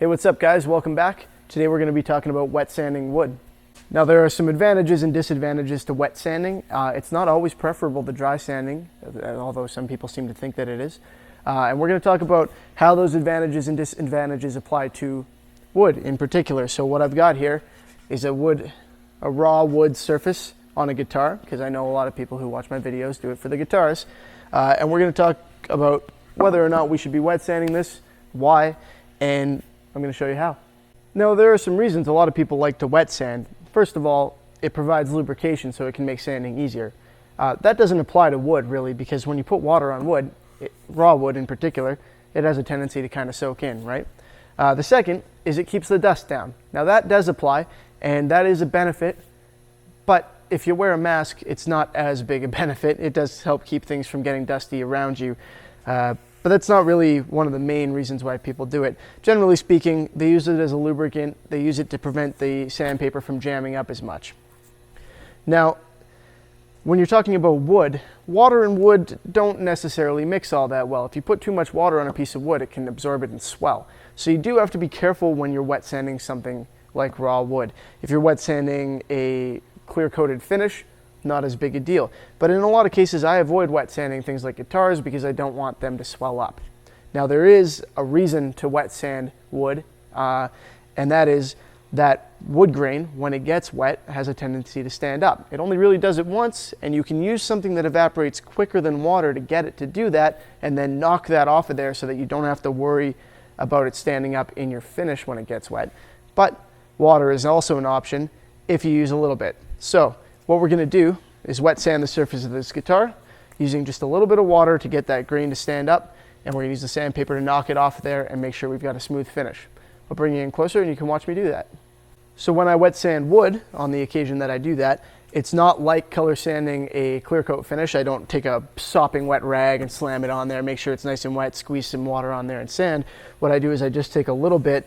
Hey, what's up guys? Welcome back. Today we're going to be talking about wet sanding wood. Now there are some advantages and disadvantages to wet sanding. It's not always preferable to dry sanding, although some people seem to think that it is. And we're going to talk about how those advantages and disadvantages apply to wood in particular. So what I've got here is a raw wood surface on a guitar, because I know a lot of people who watch my videos do it for the guitars. And we're going to talk about whether or not we should be wet sanding this, why, and I'm going to show you how. Now, there are some reasons a lot of people like to wet sand. First of all, it provides lubrication so it can make sanding easier. That doesn't apply to wood really, because when you put water on wood, raw wood in particular, it has a tendency to kind of soak in, right? The second is it keeps the dust down. Now that does apply, and that is a benefit, but if you wear a mask, it's not as big a benefit. It does help keep things from getting dusty around you. But that's not really one of the main reasons why people do it. Generally speaking, they use it as a lubricant. They use it to prevent the sandpaper from jamming up as much. Now, when you're talking about wood, water and wood don't necessarily mix all that well. If you put too much water on a piece of wood, it can absorb it and swell. So you do have to be careful when you're wet sanding something like raw wood. If you're wet sanding a clear-coated finish, not as big a deal. But in a lot of cases, I avoid wet sanding things like guitars because I don't want them to swell up. Now, there is a reason to wet sand wood, and that is that wood grain, when it gets wet, has a tendency to stand up. It only really does it once, and you can use something that evaporates quicker than water to get it to do that, and then knock that off of there so that you don't have to worry about it standing up in your finish when it gets wet. But water is also an option if you use a little bit. So what we're going to do is wet sand the surface of this guitar using just a little bit of water to get that grain to stand up, and we're going to use the sandpaper to knock it off there and make sure we've got a smooth finish. I'll bring you in closer and you can watch me do that. So when I wet sand wood, on the occasion that I do that, it's not like color sanding a clear coat finish. I don't take a sopping wet rag and slam it on there, make sure it's nice and wet, squeeze some water on there and sand. What I do is I just take a little bit,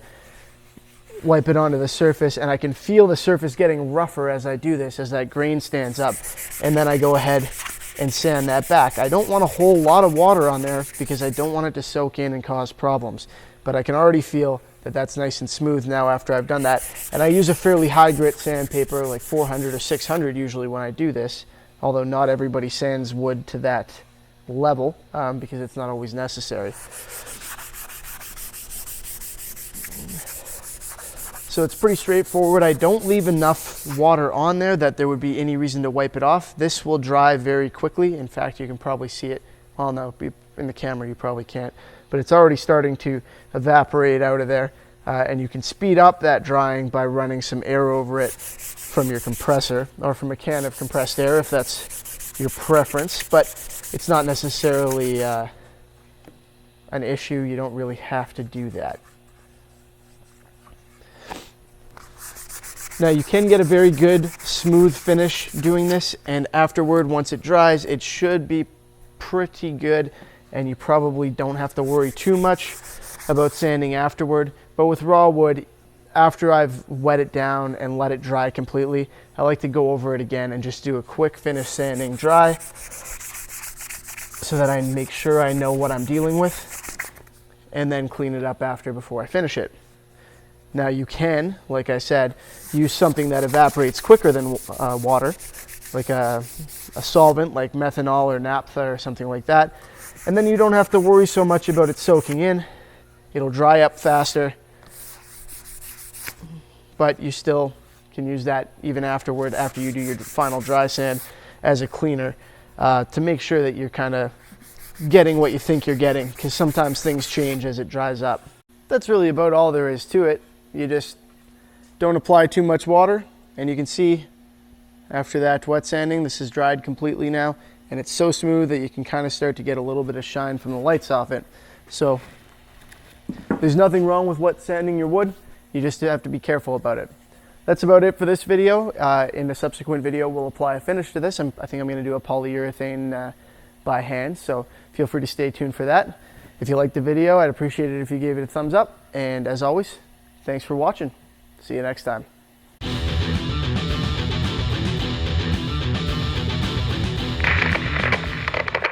wipe it onto the surface, and I can feel the surface getting rougher as I do this, as that grain stands up, and then I go ahead and sand that back. I don't want a whole lot of water on there because I don't want it to soak in and cause problems, but I can already feel that that's nice and smooth now after I've done that. And I use a fairly high grit sandpaper, like 400 or 600 usually when I do this, although not everybody sands wood to that level because it's not always necessary. So it's pretty straightforward. I don't leave enough water on there that there would be any reason to wipe it off. This will dry very quickly. In fact, you can probably see it. Oh no, in the camera you probably can't, but it's already starting to evaporate out of there. And you can speed up that drying by running some air over it from your compressor or from a can of compressed air if that's your preference, but it's not necessarily an issue. You don't really have to do that. Now you can get a very good smooth finish doing this, and afterward, once it dries, it should be pretty good, and you probably don't have to worry too much about sanding afterward. But with raw wood, after I've wet it down and let it dry completely, I like to go over it again and just do a quick finish sanding dry so that I make sure I know what I'm dealing with, and then clean it up after before I finish it. Now you can, like I said, use something that evaporates quicker than water, like a solvent like methanol or naphtha or something like that. And then you don't have to worry so much about it soaking in. It'll dry up faster, but you still can use that even afterward, after you do your final dry sand, as a cleaner to make sure that you're kind of getting what you think you're getting, because sometimes things change as it dries up. That's really about all there is to it. You just don't apply too much water, and you can see after that wet sanding, this is dried completely now, and it's so smooth that you can kind of start to get a little bit of shine from the lights off it. So there's nothing wrong with wet sanding your wood. You just have to be careful about it. That's about it for this video. In a subsequent video, we'll apply a finish to this. I think I'm going to do a polyurethane by hand, so feel free to stay tuned for that. If you liked the video, I'd appreciate it if you gave it a thumbs up, and as always, thanks for watching. See you next time.